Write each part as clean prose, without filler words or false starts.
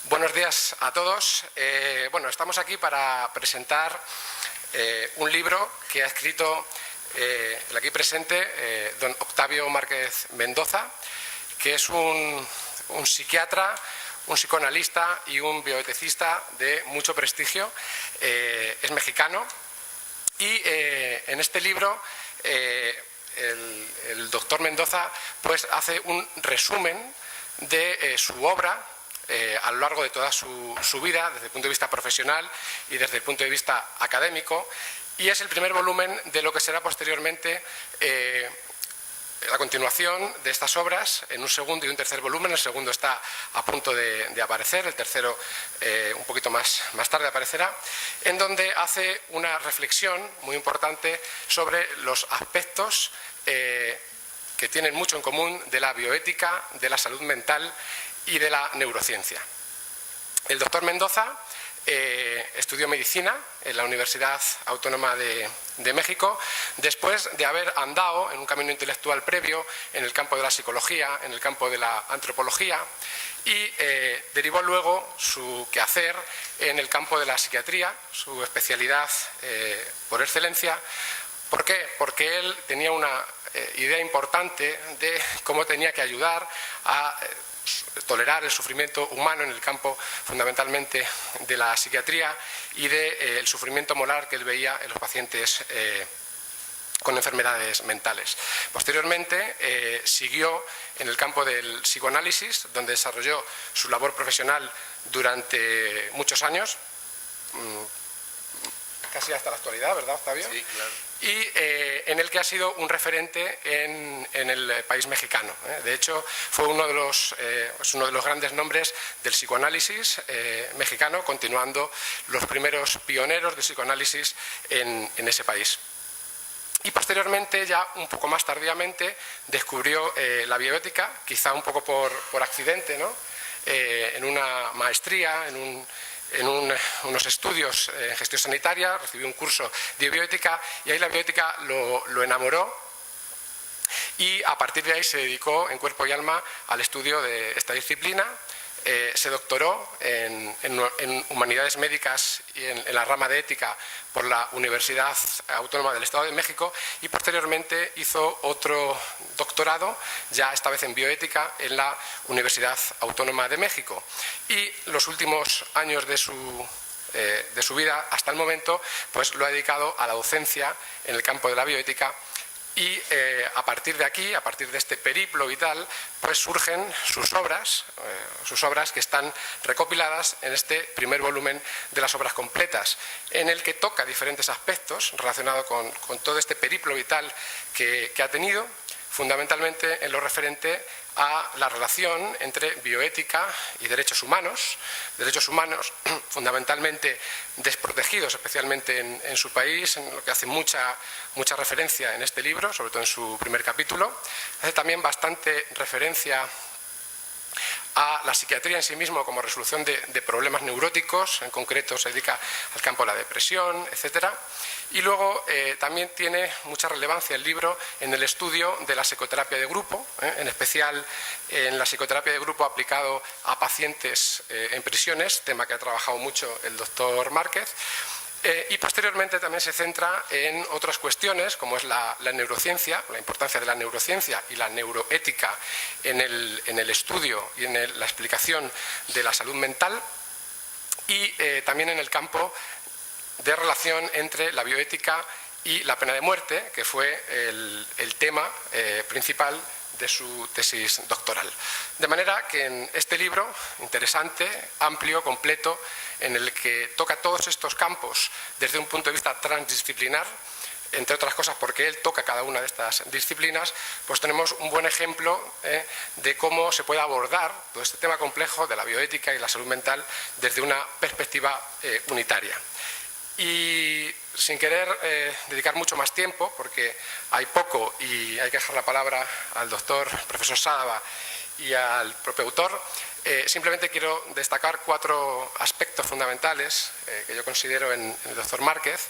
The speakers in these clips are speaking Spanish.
Buenos días a todos. Estamos aquí para presentar un libro que ha escrito el aquí presente don Octavio Márquez Mendoza, que es un psiquiatra, un psicoanalista y un bioeticista de mucho prestigio. Es mexicano y en este libro el doctor Mendoza pues hace un resumen de su obra a lo largo de toda su vida, desde el punto de vista profesional y desde el punto de vista académico, y es el primer volumen de lo que será posteriormente la continuación de estas obras en un segundo y un tercer volumen. El segundo está a punto de aparecer, el tercero un poquito más tarde aparecerá, en donde hace una reflexión muy importante sobre los aspectos que tienen mucho en común de la bioética, de la salud mental y de la neurociencia. El doctor Mendoza estudió medicina en la Universidad Autónoma de México, después de haber andado en un camino intelectual previo en el campo de la psicología, en el campo de la antropología, y derivó luego su quehacer en el campo de la psiquiatría, su especialidad por excelencia. ¿Por qué? Porque él tenía una idea importante de cómo tenía que ayudar a tolerar el sufrimiento humano en el campo fundamentalmente de la psiquiatría y del sufrimiento moral que él veía en los pacientes con enfermedades mentales. Posteriormente siguió en el campo del psicoanálisis, donde desarrolló su labor profesional durante muchos años, casi hasta la actualidad, ¿verdad, Octavio? Sí, claro. Y en el que ha sido un referente en el país mexicano. De hecho, fue uno de los grandes nombres del psicoanálisis mexicano, continuando los primeros pioneros del psicoanálisis en ese país. Y posteriormente, ya un poco más tardíamente, descubrió la bioética, quizá un poco por accidente, ¿no? En una maestría, en unos estudios en gestión sanitaria, recibió un curso de bioética y ahí la bioética lo enamoró, y a partir de ahí se dedicó en cuerpo y alma al estudio de esta disciplina. Se doctoró en humanidades médicas y en la rama de ética por la Universidad Autónoma del Estado de México, y posteriormente hizo otro doctorado, ya esta vez en bioética, en la Universidad Autónoma de México. Y los últimos años de su vida hasta el momento pues lo ha dedicado a la docencia en el campo de la bioética. Y a partir de aquí, a partir de este periplo vital, pues surgen sus obras que están recopiladas en este primer volumen de las obras completas, en el que toca diferentes aspectos relacionados con todo este periplo vital que ha tenido, fundamentalmente en lo referente a la relación entre bioética y derechos humanos fundamentalmente desprotegidos, especialmente en su país, en lo que hace mucha referencia en este libro, sobre todo en su primer capítulo. Hace también bastante referencia a la psiquiatría en sí mismo como resolución de problemas neuróticos, en concreto se dedica al campo de la depresión, etcétera. Y luego también tiene mucha relevancia el libro en el estudio de la psicoterapia de grupo, en especial en la psicoterapia de grupo aplicado a pacientes en prisiones, tema que ha trabajado mucho el doctor Márquez. Y posteriormente también se centra en otras cuestiones, como es la neurociencia, la importancia de la neurociencia y la neuroética en el estudio y en la explicación de la salud mental, y también en el campo de relación entre la bioética y la pena de muerte, que fue el tema principal de su tesis doctoral. De manera que en este libro, interesante, amplio, completo, en el que toca todos estos campos desde un punto de vista transdisciplinar, entre otras cosas porque él toca cada una de estas disciplinas, pues tenemos un buen ejemplo de cómo se puede abordar todo este tema complejo de la bioética y la salud mental desde una perspectiva unitaria. Y sin querer dedicar mucho más tiempo, porque hay poco y hay que dejar la palabra al doctor profesor Sadaba y al propio autor, simplemente quiero destacar 4 aspectos fundamentales que yo considero en el doctor Márquez.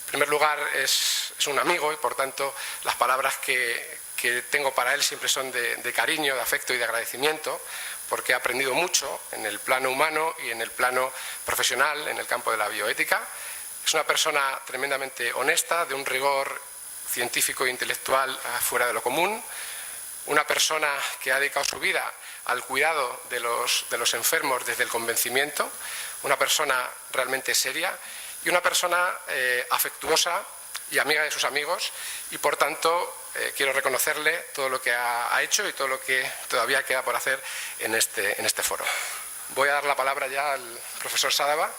En primer lugar, es un amigo y por tanto las palabras que tengo para él siempre son de cariño, de afecto y de agradecimiento, porque he aprendido mucho en el plano humano y en el plano profesional, en el campo de la bioética. Es una persona tremendamente honesta, de un rigor científico e intelectual fuera de lo común, una persona que ha dedicado su vida al cuidado de los enfermos desde el convencimiento, una persona realmente seria y una persona afectuosa y amiga de sus amigos, y por tanto quiero reconocerle todo lo que ha hecho y todo lo que todavía queda por hacer en este foro. Voy a dar la palabra ya al profesor Sadaba.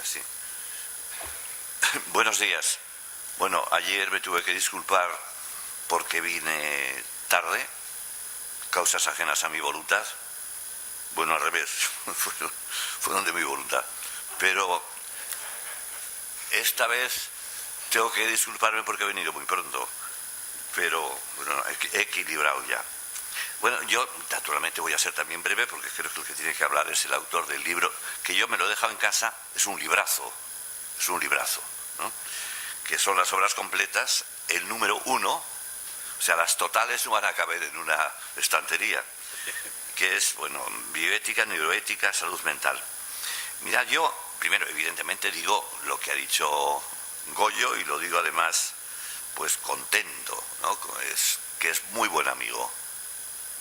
Sí. Buenos días. Bueno, ayer me tuve que disculpar porque vine tarde, causas ajenas a mi voluntad. Bueno, al revés, fueron de mi voluntad. Pero esta vez tengo que disculparme porque he venido muy pronto. Pero, bueno, he equilibrado ya. Bueno, yo naturalmente voy a ser también breve porque creo que el que tiene que hablar es el autor del libro, que yo me lo he dejado en casa, es un librazo, ¿no? Que son las obras completas, el número 1, o sea, las totales no van a caber en una estantería, que es, bueno, bioética, neuroética, salud mental. Mira, yo, primero, evidentemente digo lo que ha dicho Goyo y lo digo además, pues contento, ¿no? Que es muy buen amigo.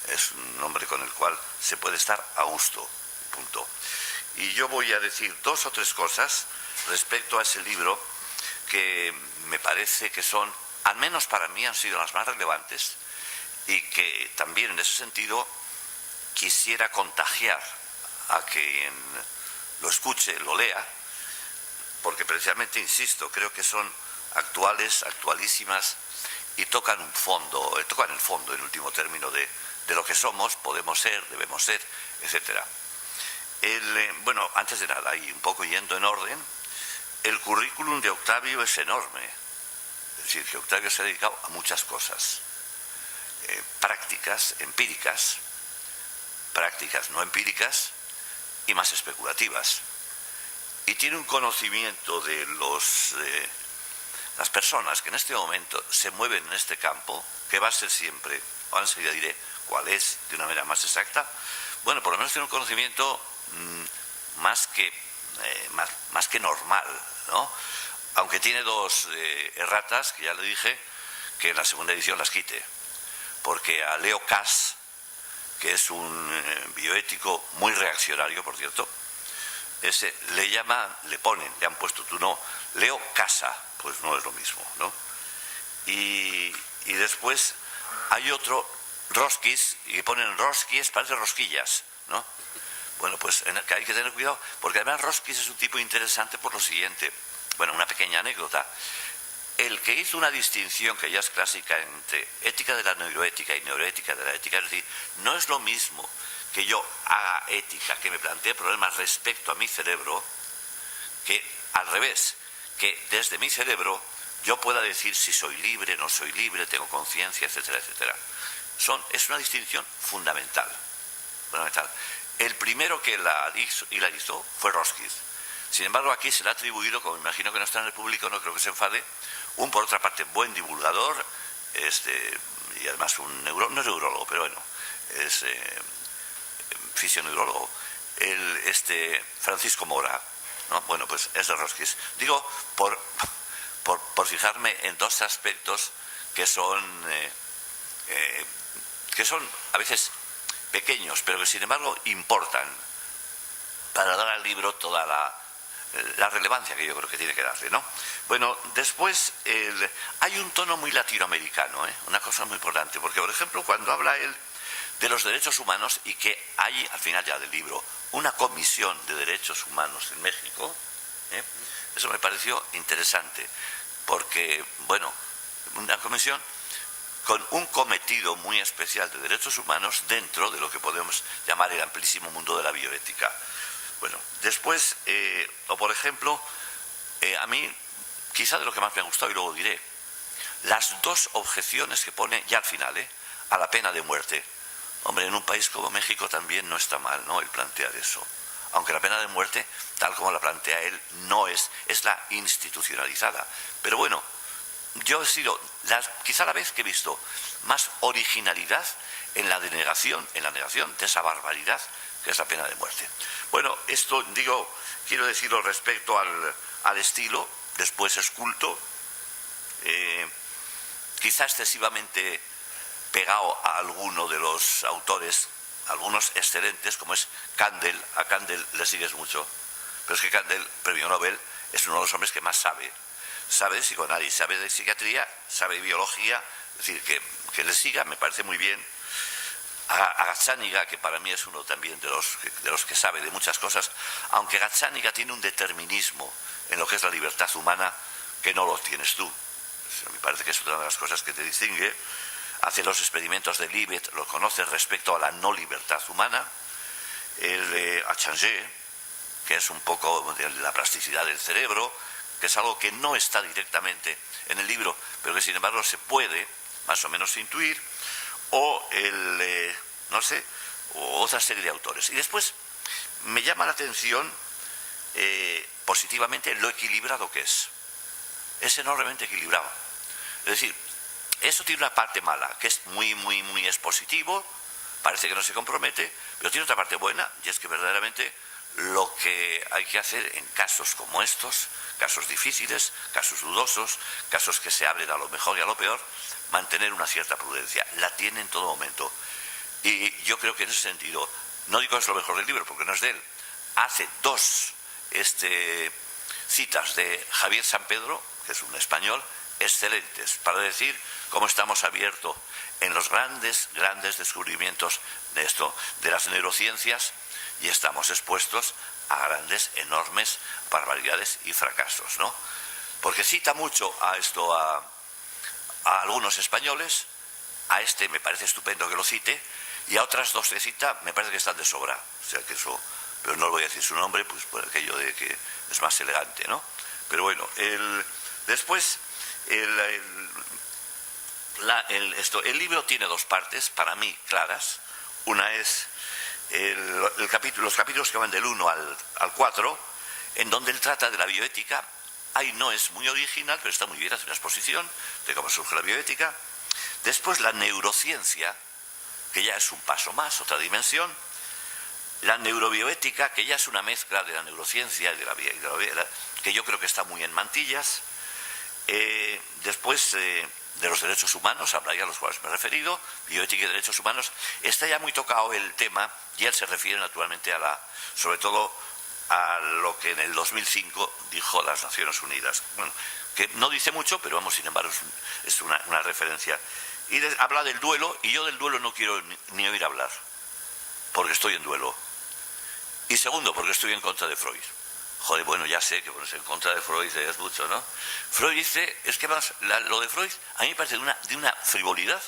Es un hombre con el cual se puede estar a gusto, punto. Y yo voy a decir 2 o 3 cosas respecto a ese libro que me parece que son, al menos para mí, han sido las más relevantes y que también en ese sentido quisiera contagiar a quien lo escuche, lo lea, porque precisamente, insisto, creo que son actuales, actualísimas y tocan un fondo, tocan el fondo en último término de lo que somos, podemos ser, debemos ser, etc. Bueno, antes de nada, y un poco yendo en orden, el currículum de Octavio es enorme. Es decir, que Octavio se ha dedicado a muchas cosas. Prácticas, empíricas, prácticas no empíricas y más especulativas. Y tiene un conocimiento de las personas que en este momento se mueven en este campo, que va a ser siempre, ahora enseguida diré cuál es de una manera más exacta. Bueno, por lo menos tiene un conocimiento más que normal, ¿no? Aunque tiene 2 erratas, que ya le dije que en la segunda edición las quite, porque a Leo Kass, que es un bioético muy reaccionario, por cierto, ese le han puesto tú no, Leo Casa, pues no es lo mismo, ¿no? Y después hay otro, Roskis, y ponen Roskis, parece rosquillas, ¿no? Bueno, pues que hay que tener cuidado, porque además Roskis es un tipo interesante por lo siguiente. Bueno, una pequeña anécdota. El que hizo una distinción que ya es clásica entre ética de la neuroética y neuroética de la ética, es decir, no es lo mismo que yo haga ética, que me plantee problemas respecto a mi cerebro, que al revés, que desde mi cerebro yo pueda decir si soy libre, no soy libre, tengo conciencia, etcétera, etcétera. Es una distinción fundamental. El primero que la hizo fue Roskis. Sin embargo, aquí se le ha atribuido, como imagino que no está en el público, no creo que se enfade, por otra parte, buen divulgador, y además no es neurólogo, pero bueno, es fisioneurólogo, Francisco Mora, ¿no? Bueno, pues es de Roskis. Digo, por fijarme en 2 aspectos que son a veces pequeños, pero que sin embargo importan para dar al libro toda la relevancia que yo creo que tiene que darle, ¿no? Bueno, después hay un tono muy latinoamericano, una cosa muy importante, porque por ejemplo cuando habla él de los derechos humanos y que hay al final ya del libro una comisión de derechos humanos en México, eso me pareció interesante, porque, bueno, una comisión con un cometido muy especial de derechos humanos dentro de lo que podemos llamar el amplísimo mundo de la bioética. Bueno, después, o por ejemplo, a mí, quizá de lo que más me ha gustado, y luego diré, las 2 objeciones que pone ya al final, a la pena de muerte. Hombre, en un país como México también no está mal, ¿no?, el plantear eso. aunque la pena de muerte, tal como la plantea él, no es la institucionalizada. Pero bueno, yo he sido quizá la vez que he visto más originalidad en la negación de esa barbaridad que es la pena de muerte. Bueno, esto quiero decirlo respecto al estilo. Después es culto, quizá excesivamente pegado a alguno de los autores, algunos excelentes, como es Kandel. A Kandel le sigues mucho, pero es que Kandel, premio Nobel, es uno de los hombres que más sabe de psicoanálisis, sabe de psiquiatría, sabe de biología. Es decir, que le siga me parece muy bien. A Gazzaniga, que para mí es uno también de los que sabe de muchas cosas, aunque Gazzaniga tiene un determinismo en lo que es la libertad humana que no lo tienes tú. Me parece que es una de las cosas que te distingue. Hace los experimentos de Libet, lo conoces respecto a la no libertad humana. El de Achange, que es un poco de la plasticidad del cerebro, que es algo que no está directamente en el libro, pero que sin embargo se puede más o menos intuir. O o otra serie de autores. Y después me llama la atención positivamente lo equilibrado que es. Es enormemente equilibrado. Es decir, eso tiene una parte mala, que es muy, muy, muy expositivo, parece que no se compromete, pero tiene otra parte buena, y es que verdaderamente lo que hay que hacer en casos como estos, casos difíciles, casos dudosos, casos que se abren a lo mejor y a lo peor, mantener una cierta prudencia. La tiene en todo momento. Y yo creo que en ese sentido, no digo que es lo mejor del libro, porque no es de él, hace dos citas de Javier San Pedro, que es un español, excelentes, para decir cómo estamos abiertos en los grandes descubrimientos de esto, de las neurociencias, y estamos expuestos a grandes, enormes barbaridades y fracasos, ¿no? Porque cita mucho a esto a algunos españoles, a este me parece estupendo que lo cite, y a otras dos que cita me parece que están de sobra, o sea que eso, pero no le voy a decir su nombre, pues por aquello de que es más elegante, ¿no? Pero bueno, después el libro tiene dos partes, para mí, claras. Una es los capítulos que van del 1 al 4, en donde él trata de la bioética. Ahí no es muy original, pero está muy bien, hace una exposición de cómo surge la bioética. Después la neurociencia, que ya es un paso más, otra dimensión. La neurobioética, que ya es una mezcla de la neurociencia y de la bioética, que yo creo que está muy en mantillas. Después de los derechos humanos, habla ya a los cuales me he referido, bioética y derechos humanos. Está ya muy tocado el tema, y él se refiere naturalmente sobre todo a lo que en el 2005 dijo las Naciones Unidas. Bueno, que no dice mucho, pero vamos, sin embargo, es una referencia. Y habla del duelo, y yo del duelo no quiero ni oír hablar, porque estoy en duelo. Y segundo, porque estoy en contra de Freud. Joder, bueno, ya sé que ponerse en contra de Freud es mucho, ¿no? Freud dice, es que más, lo de Freud a mí me parece de una frivolidad.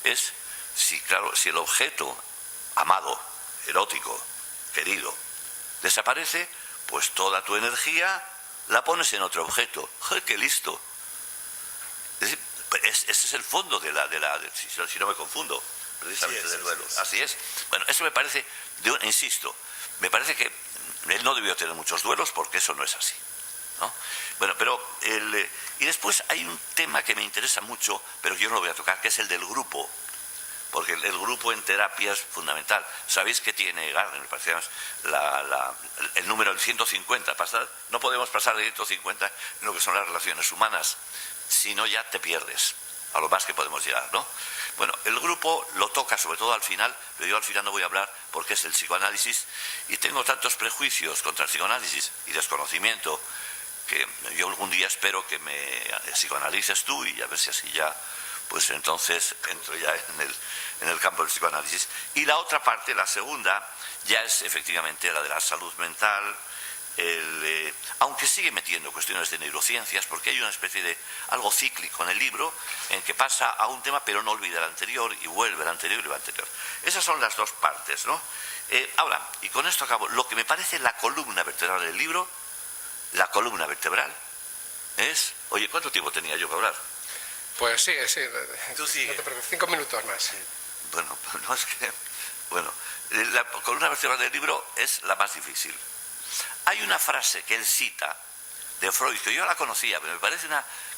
Es, si el objeto amado, erótico, querido, desaparece, pues toda tu energía la pones en otro objeto. ¡Joder, qué listo! Es decir, ese es el fondo si no me confundo, precisamente del duelo. Así es. Bueno, eso me parece, insisto, me parece que él no debió tener muchos duelos porque eso no es así, ¿no? Bueno, pero y después hay un tema que me interesa mucho, pero yo no lo voy a tocar, que es el del grupo. Porque el grupo en terapia es fundamental. Sabéis que tiene Gardner, me parece, el número del 150. No podemos pasar de 150 en lo que son las relaciones humanas, si no ya te pierdes, a lo más que podemos llegar, ¿no? Bueno, el grupo lo toca sobre todo al final, pero yo al final no voy a hablar porque es el psicoanálisis, y tengo tantos prejuicios contra el psicoanálisis y desconocimiento que yo algún día espero que me psicoanalices tú, y a ver si así ya, pues entonces entro ya en el campo del psicoanálisis. Y la otra parte, la segunda, ya es efectivamente la de la salud mental, aunque sigue metiendo cuestiones de neurociencias, porque hay una especie de algo cíclico en el libro, en que pasa a un tema pero no olvida el anterior, y vuelve al anterior y el anterior. Esas son las dos partes, ¿no? Ahora, y con esto acabo, lo que me parece la columna vertebral del libro, la columna vertebral, es... Oye, ¿cuánto tiempo tenía yo para hablar? Pues sí. Tú sigue. No te preocupes, 5 minutos más. Bueno, no es que... Bueno, la columna vertebral del libro es la más difícil. Hay una frase que él cita de Freud, que yo la conocía, pero me parece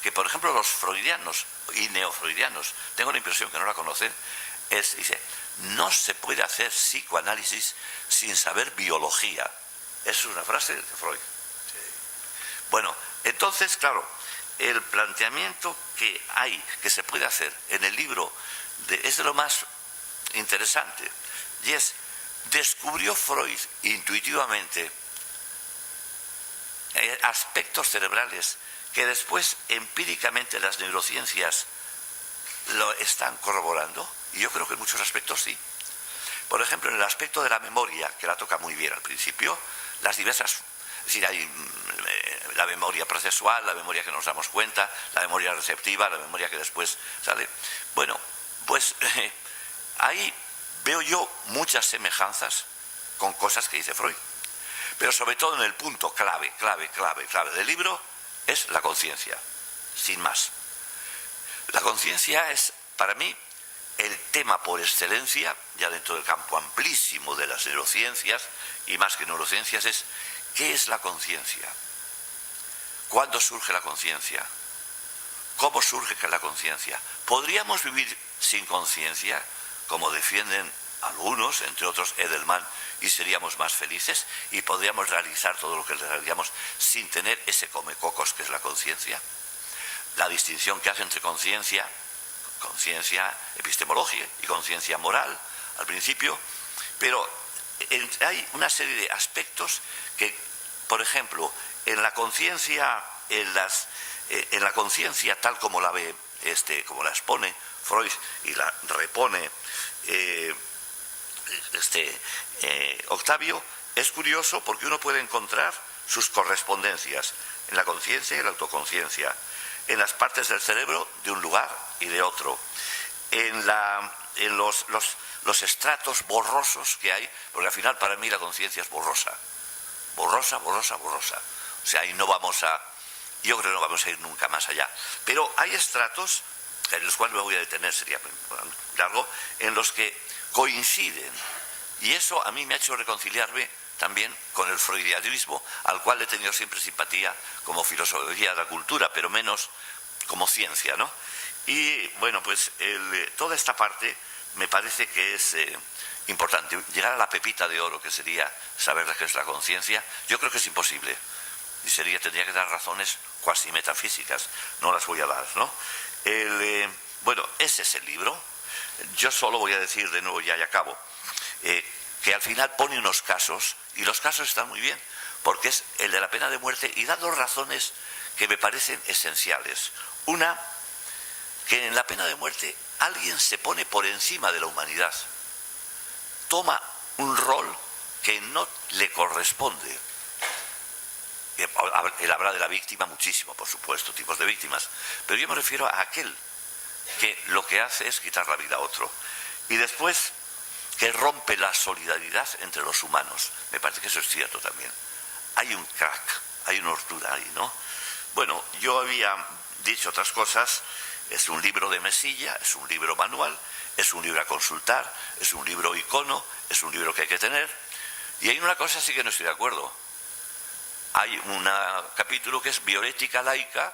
que, por ejemplo, los freudianos y neofreudianos, tengo la impresión que no la conocen, dice, no se puede hacer psicoanálisis sin saber biología. Es una frase de Freud. Sí. Bueno, entonces, claro, el planteamiento que se puede hacer en el libro es de lo más interesante, y descubrió Freud intuitivamente aspectos cerebrales que después empíricamente las neurociencias lo están corroborando, y yo creo que en muchos aspectos sí. Por ejemplo, en el aspecto de la memoria, que la toca muy bien al principio, las diversas, es decir, hay la memoria procesual, la memoria que nos damos cuenta, la memoria receptiva, la memoria que después sale. Bueno, pues ahí veo yo muchas semejanzas con cosas que dice Freud. Pero sobre todo en el punto clave del libro es la conciencia, sin más. La conciencia es, para mí, el tema por excelencia, ya dentro del campo amplísimo de las neurociencias, y más que neurociencias, es ¿qué es la conciencia? ¿Cuándo surge la conciencia? ¿Cómo surge la conciencia? ¿Podríamos vivir sin conciencia, como defienden algunos, entre otros Edelman, y seríamos más felices? ¿Y podríamos realizar todo lo que realizamos sin tener ese comecocos que es la conciencia? La distinción que hace entre conciencia epistemológica y conciencia moral, al principio, pero hay una serie de aspectos que, por ejemplo, en la conciencia, en la conciencia tal como la ve, como la expone Freud y la repone Octavio, es curioso porque uno puede encontrar sus correspondencias en la conciencia y la autoconciencia, en las partes del cerebro de un lugar y de otro, en los estratos borrosos que hay, porque al final para mí la conciencia es borrosa. O sea, ahí yo creo que no vamos a ir nunca más allá. Pero hay estratos, en los cuales me voy a detener, sería largo, en los que coinciden. Y eso a mí me ha hecho reconciliarme también con el freudianismo, al cual he tenido siempre simpatía como filosofía de la cultura, pero menos como ciencia, ¿no? Y bueno, pues toda esta parte me parece que es importante. Llegar a la pepita de oro, que sería saber qué es la conciencia, yo creo que es imposible. Y tendría que dar razones cuasi metafísicas, no las voy a dar, ¿no? Bueno, ese es el libro. Yo solo voy a decir de nuevo, ya y acabo, que al final pone unos casos, y los casos están muy bien, porque es el de la pena de muerte, y da dos razones que me parecen esenciales. Una, que en la pena de muerte alguien se pone por encima de la humanidad, toma un rol que no le corresponde. Él habla de la víctima muchísimo, por supuesto, tipos de víctimas, pero yo me refiero a aquel que lo que hace es quitar la vida a otro. Y después, que rompe la solidaridad entre los humanos. Me parece que eso es cierto también. Hay un crack, hay una hortura ahí, ¿no? Bueno, yo había dicho otras cosas. Es un libro de mesilla, es un libro manual, es un libro a consultar, es un libro icono, es un libro que hay que tener. Y hay una cosa sí que no estoy de acuerdo. Hay un capítulo que es bioética laica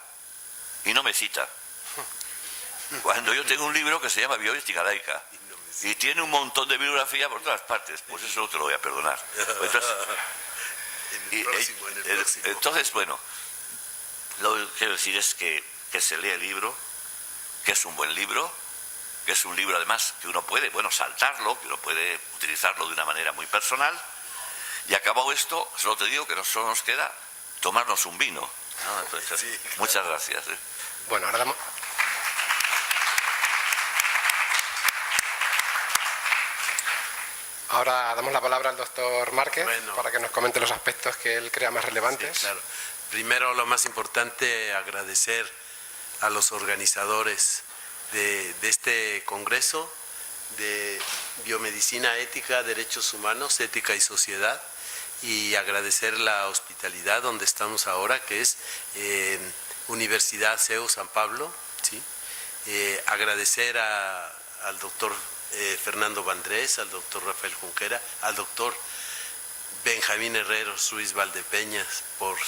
y no me cita. Cuando yo tengo un libro que se llama Bioética laica y tiene un montón de bibliografía por todas partes, pues eso no te lo voy a perdonar. Entonces, bueno, lo que quiero decir es que se lee el libro, que es un buen libro, que es un libro además que uno puede, saltarlo, que uno puede utilizarlo de una manera muy personal. Y acabado esto, solo te digo que solo nos queda tomarnos un vino. ¿No? Entonces, sí, claro. Muchas gracias. Bueno, ahora damos la palabra al doctor Márquez para que nos comente los aspectos que él crea más relevantes. Sí, claro. Primero, lo más importante, agradecer a los organizadores de este congreso de biomedicina ética, derechos humanos, ética y sociedad, y agradecer la hospitalidad donde estamos ahora, que es Universidad CEU San Pablo, ¿sí? Agradecer al doctor Fernando Vandrés, al doctor Rafael Junquera, al doctor Benjamín Herreros Ruiz Valdepeñas por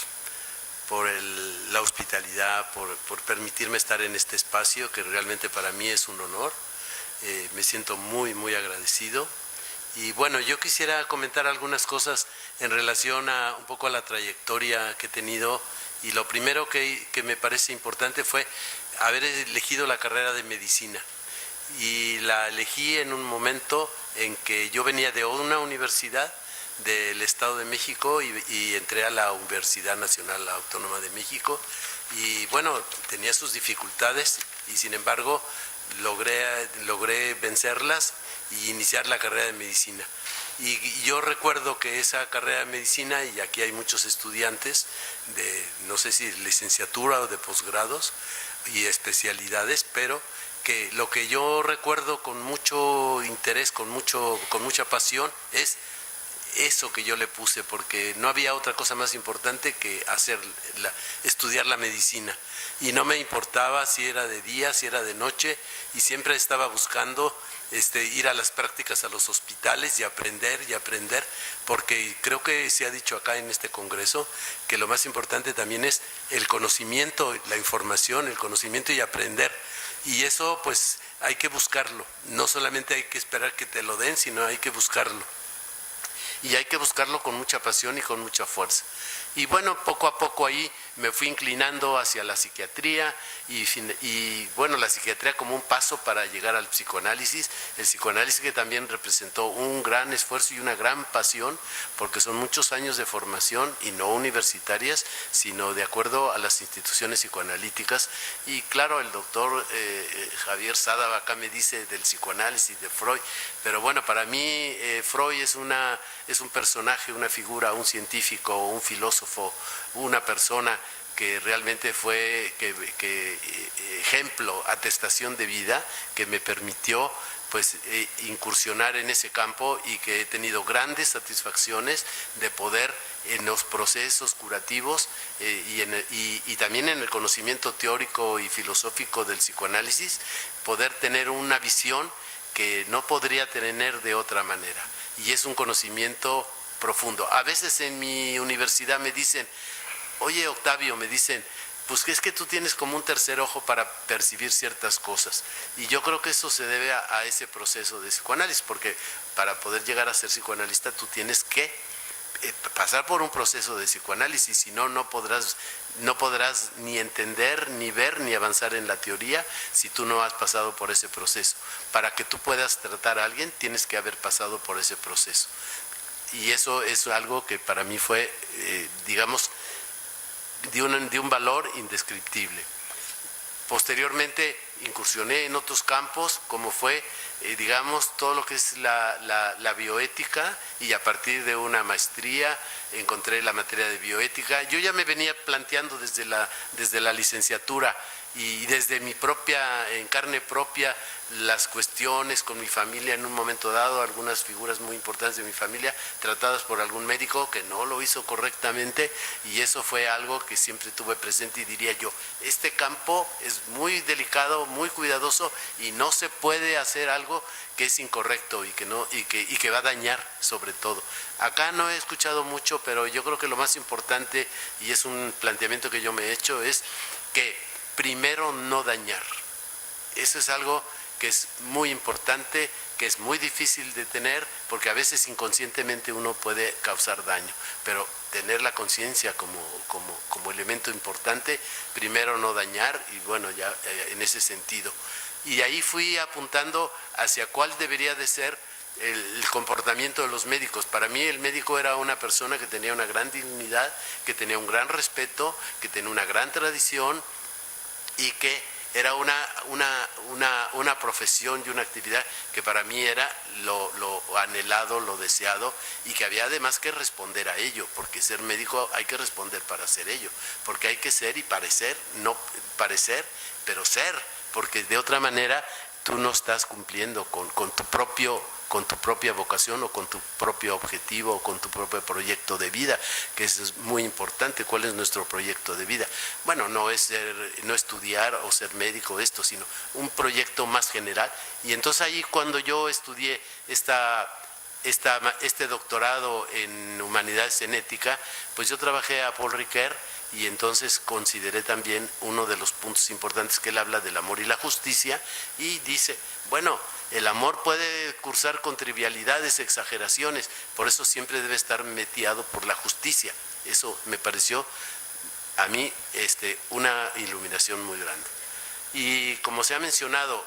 la hospitalidad, por permitirme estar en este espacio, que realmente para mí es un honor. Me siento muy, muy agradecido. Y bueno, yo quisiera comentar algunas cosas en relación a un poco a la trayectoria que he tenido. Y lo primero que me parece importante fue haber elegido la carrera de medicina. Y la elegí en un momento en que yo venía de una universidad del Estado de México y entré a la Universidad Nacional Autónoma de México. Y bueno, tenía sus dificultades y sin embargo logré vencerlas y iniciar la carrera de medicina. Y yo recuerdo que esa carrera de medicina, y aquí hay muchos estudiantes de, no sé si licenciatura o de posgrados y especialidades, pero que lo que yo recuerdo con mucho interés, con mucha pasión, es eso que yo le puse, porque no había otra cosa más importante que estudiar la medicina. Y no me importaba si era de día, si era de noche, y siempre estaba buscando ir a las prácticas a los hospitales y aprender, porque creo que se ha dicho acá en este congreso que lo más importante también es el conocimiento, la información, el conocimiento y aprender. Y eso pues hay que buscarlo, no solamente hay que esperar que te lo den, sino hay que buscarlo. Y hay que buscarlo con mucha pasión y con mucha fuerza. Y bueno, poco a poco ahí me fui inclinando hacia la psiquiatría y bueno, la psiquiatría como un paso para llegar al psicoanálisis, el psicoanálisis que también representó un gran esfuerzo y una gran pasión, porque son muchos años de formación y no universitarias, sino de acuerdo a las instituciones psicoanalíticas. Y claro, el doctor Javier Sada acá me dice del psicoanálisis de Freud, pero bueno, para mí Freud es un personaje, una figura, un científico, un filósofo, una persona que realmente fue ejemplo, atestación de vida, que me permitió pues incursionar en ese campo y que he tenido grandes satisfacciones de poder en los procesos curativos y también en el conocimiento teórico y filosófico del psicoanálisis, poder tener una visión que no podría tener de otra manera. Y es un conocimiento profundo. A veces en mi universidad me dicen, oye Octavio, me dicen, pues que es que tú tienes como un tercer ojo para percibir ciertas cosas. Y yo creo que eso se debe a ese proceso de psicoanálisis, porque para poder llegar a ser psicoanalista tú tienes que pasar por un proceso de psicoanálisis, si no, no podrás ni entender, ni ver, ni avanzar en la teoría si tú no has pasado por ese proceso. Para que tú puedas tratar a alguien, tienes que haber pasado por ese proceso. Y eso es algo que para mí fue, digamos, de un valor indescriptible. Posteriormente incursioné en otros campos, como fue, digamos, todo lo que es la bioética, y a partir de una maestría encontré la materia de bioética. Yo ya me venía planteando desde la licenciatura y desde mi en carne propia, las cuestiones con mi familia en un momento dado, algunas figuras muy importantes de mi familia tratadas por algún médico que no lo hizo correctamente, y eso fue algo que siempre tuve presente. Y diría yo, este campo es muy delicado, muy cuidadoso, y no se puede hacer algo que es incorrecto y que va a dañar sobre todo. Acá no he escuchado mucho, pero yo creo que lo más importante, y es un planteamiento que yo me he hecho, es que primero no dañar. Eso es algo que es muy importante, que es muy difícil de tener, porque a veces inconscientemente uno puede causar daño, pero tener la conciencia como elemento importante, primero no dañar, y bueno, ya en ese sentido. Y ahí fui apuntando hacia cuál debería de ser el comportamiento de los médicos. Para mí el médico era una persona que tenía una gran dignidad, que tenía un gran respeto, que tenía una gran tradición, y que era una profesión y una actividad que para mí era lo anhelado, lo deseado, y que había además que responder a ello, porque ser médico hay que responder para hacer ello, porque hay que ser y parecer, no parecer, pero ser, porque de otra manera tú no estás cumpliendo con con tu propia vocación o con tu propio objetivo o con tu propio proyecto de vida, que eso es muy importante. ¿Cuál es nuestro proyecto de vida? Bueno, no estudiar o ser médico, sino un proyecto más general. Y entonces ahí, cuando yo estudié este doctorado en humanidades en ética, pues yo trabajé a Paul Ricoeur, y entonces consideré también uno de los puntos importantes, que él habla del amor y la justicia, y dice, bueno, el amor puede cursar con trivialidades, exageraciones, por eso siempre debe estar mediado por la justicia. Eso me pareció a mí una iluminación muy grande. Y como se ha mencionado,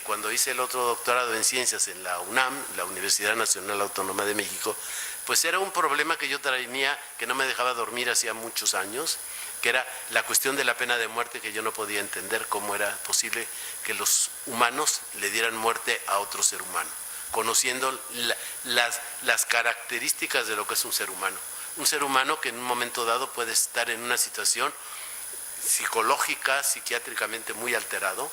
cuando hice el otro doctorado en ciencias en la UNAM, la Universidad Nacional Autónoma de México, pues era un problema que yo traía, que no me dejaba dormir hacía muchos años, que era la cuestión de la pena de muerte, que yo no podía entender cómo era posible que los humanos le dieran muerte a otro ser humano, conociendo las características de lo que es un ser humano. Un ser humano que en un momento dado puede estar en una situación psicológica, psiquiátricamente muy alterado,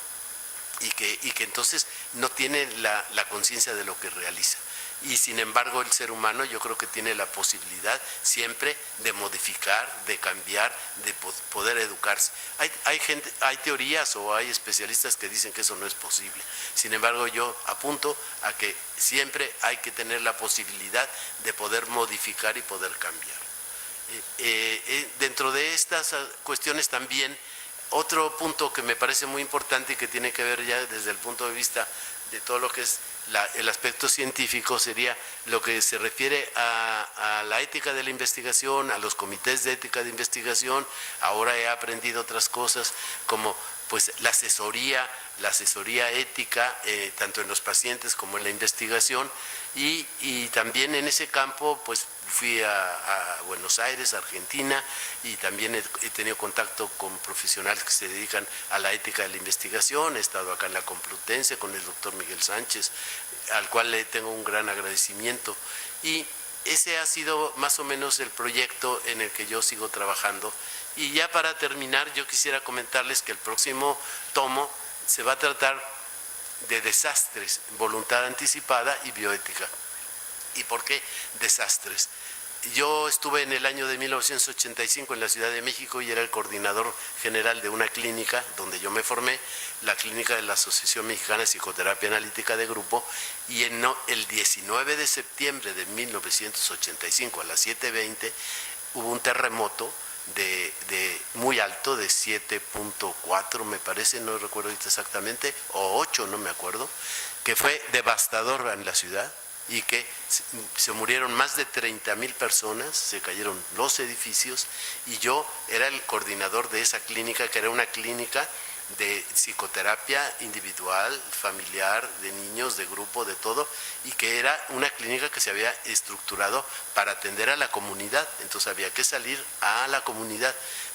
y que entonces no tiene la conciencia de lo que realiza. Y sin embargo el ser humano, yo creo que tiene la posibilidad siempre de modificar, de cambiar, de poder educarse. Hay teorías o hay especialistas que dicen que eso no es posible. Sin embargo, yo apunto a que siempre hay que tener la posibilidad de poder modificar y poder cambiar. Dentro de estas cuestiones también, otro punto que me parece muy importante y que tiene que ver ya desde el punto de vista de todo lo que es el aspecto científico, sería lo que se refiere a la ética de la investigación, a los comités de ética de investigación. Ahora he aprendido otras cosas como pues la asesoría ética, tanto en los pacientes como en la investigación, y también en ese campo pues fui a Buenos Aires, Argentina, y también he tenido contacto con profesionales que se dedican a la ética de la investigación. He estado acá en la Complutense con el doctor Miguel Sánchez, al cual le tengo un gran agradecimiento, y ese ha sido más o menos el proyecto en el que yo sigo trabajando. Y ya para terminar, yo quisiera comentarles que el próximo tomo se va a tratar de desastres, voluntad anticipada y bioética. ¿Y por qué desastres? Yo estuve en el año de 1985 en la Ciudad de México y era el coordinador general de una clínica donde yo me formé, la clínica de la Asociación Mexicana de Psicoterapia Analítica de Grupo, y el 19 de septiembre de 1985 a las 7:20 hubo un terremoto de muy alto, de 7.4 me parece, no recuerdo ahorita exactamente, o 8, no me acuerdo, que fue devastador en la ciudad, y que se murieron más de 30,000 personas, se cayeron los edificios, y yo era el coordinador de esa clínica, que era una clínica de psicoterapia individual, familiar, de niños, de grupo, de todo, y que era una clínica que se había estructurado para atender a la comunidad. Entonces había que salir a la comunidad.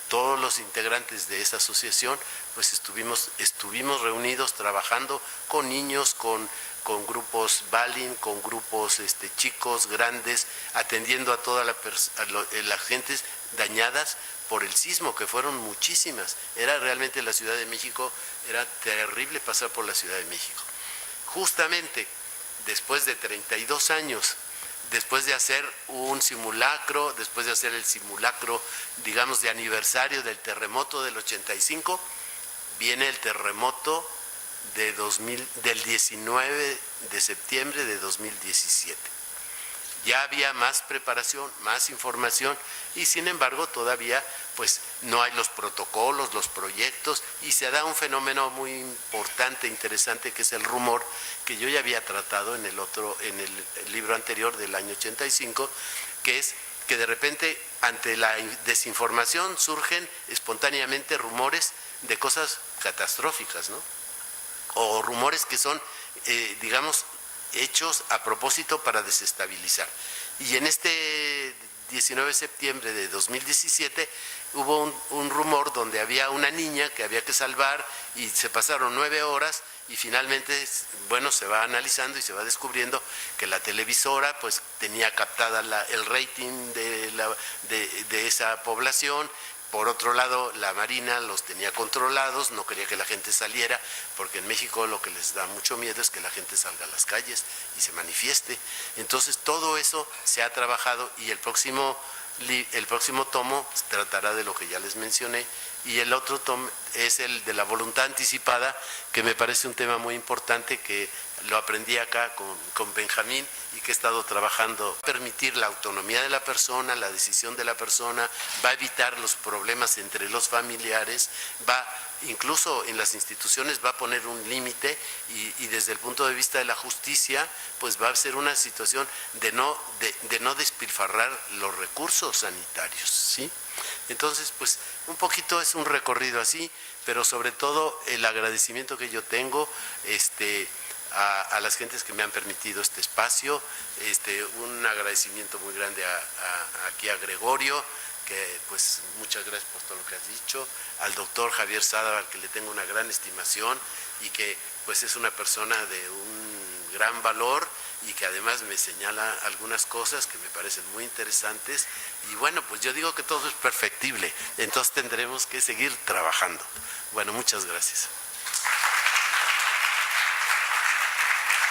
Todos los integrantes de esa asociación pues estuvimos reunidos trabajando con niños, con grupos Balin, con grupos chicos, grandes, atendiendo a todas las gentes dañadas por el sismo, que fueron muchísimas. Era realmente la Ciudad de México, era terrible pasar por la Ciudad de México. Justamente después de 32 años, después de hacer un simulacro, después de hacer el simulacro, digamos, de aniversario del terremoto del 85, viene el terremoto del 19 de septiembre de 2017. Ya había más preparación, más información, y sin embargo todavía pues no hay los protocolos, los proyectos, y se da un fenómeno muy importante, interesante, que es el rumor, que yo ya había tratado en el libro anterior del año 85, que es que de repente ante la desinformación surgen espontáneamente rumores de cosas catastróficas, ¿no? O rumores que son, digamos, hechos a propósito para desestabilizar. Y en este 19 de septiembre de 2017 hubo un rumor donde había una niña que había que salvar, y se pasaron 9 horas, y finalmente, bueno, se va analizando y se va descubriendo que la televisora pues tenía captada el rating de esa población, Por otro lado, la Marina los tenía controlados, no quería que la gente saliera, porque en México lo que les da mucho miedo es que la gente salga a las calles y se manifieste. Entonces todo eso se ha trabajado y el próximo tomo tratará de lo que ya les mencioné, y el otro tomo es el de la voluntad anticipada, que me parece un tema muy importante, que lo aprendí acá con Benjamín y que he estado trabajando. Permitir la autonomía de la persona, la decisión de la persona, va a evitar los problemas entre los familiares, incluso en las instituciones va a poner un límite y desde el punto de vista de la justicia, pues va a ser una situación de no despilfarrar los recursos sanitarios, ¿sí? Entonces, pues un poquito es un recorrido así, pero sobre todo el agradecimiento que yo tengo a las gentes que me han permitido este espacio, un agradecimiento muy grande aquí a Gregorio, que pues muchas gracias por todo lo que has dicho, al doctor Javier Sada, al que le tengo una gran estimación y que pues es una persona de un gran valor y que además me señala algunas cosas que me parecen muy interesantes, y bueno, pues yo digo que todo es perfectible, entonces tendremos que seguir trabajando. Bueno, muchas gracias.